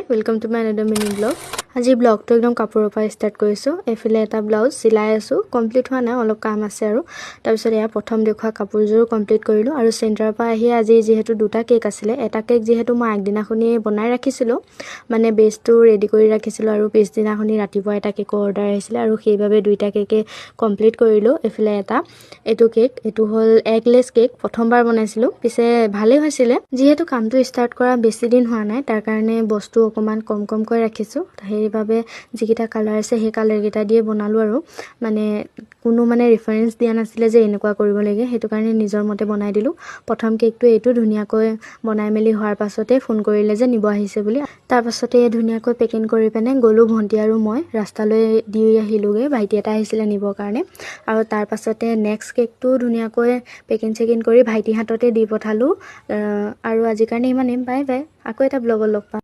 Welcome to my another mini blog. আজি ব্লগটো একদম কাপোৰৰ পৰা ষ্টাৰ্ট কৰিছোঁ। এফালে এটা ব্লাউজ চিলাই আছোঁ, কমপ্লিট হোৱা নাই, অলপ কাম আছে আৰু তাৰপিছত এয়া প্ৰথম দেখুওৱা কাপোৰযোৰো কমপ্লিট কৰিলোঁ। আৰু চেণ্টাৰৰ পৰা আহি আজি যিহেতু দুটা কেক আছিলে, এটা কেক যিহেতু মই আগদিনাখনি বনাই ৰাখিছিলোঁ, মানে বেচটো ৰেডি কৰি ৰাখিছিলোঁ, আৰু পিছদিনাখনি ৰাতিপুৱা এটা কেকৰ অৰ্ডাৰ আহিছিলে আৰু সেইবাবে দুইটা কেকে কমপ্লিট কৰিলোঁ। এইফালে এইটো কেক, এইটো হ'ল এগলেছ কেক, প্ৰথমবাৰ বনাইছিলোঁ, পিছে ভালেই হৈছিলে। যিহেতু কামটো ষ্টাৰ্ট কৰা বেছি দিন হোৱা নাই, তাৰ কাৰণে বস্তু অকণমান কমকৈ ৰাখিছোঁ, সেইবাবে যিকেইটা কালাৰ আছে সেই কালাৰকেইটা দিয়ে বনালোঁ। আৰু কোনো ৰেফাৰেঞ্চ দিয়া নাছিলে যে এনেকুৱা কৰিব লাগে, সেইটো কাৰণে নিজৰ মতে বনাই দিলোঁ। প্ৰথম কেকটো এইটো ধুনীয়াকৈ বনাই মেলি হোৱাৰ পাছতে ফোন কৰিলে যে নিব আহিছে বুলি। তাৰপাছতে ধুনীয়াকৈ পেকিং কৰি পিনে গ'লোঁ, ভণ্টি আৰু মই ৰাস্তালৈ দি আহিলোঁগৈ, ভাইটি এটা আহিছিলে নিবৰ কাৰণে। আৰু তাৰপাছতে নেক্সট কেকটো ধুনীয়াকৈ পেকিং কৰি ভাইটি হাততে দি পঠালোঁ। আৰু আজিৰ কাৰণে ইমানেই, বাই বাই, আকৌ এটা ব্লগত লগ পাম।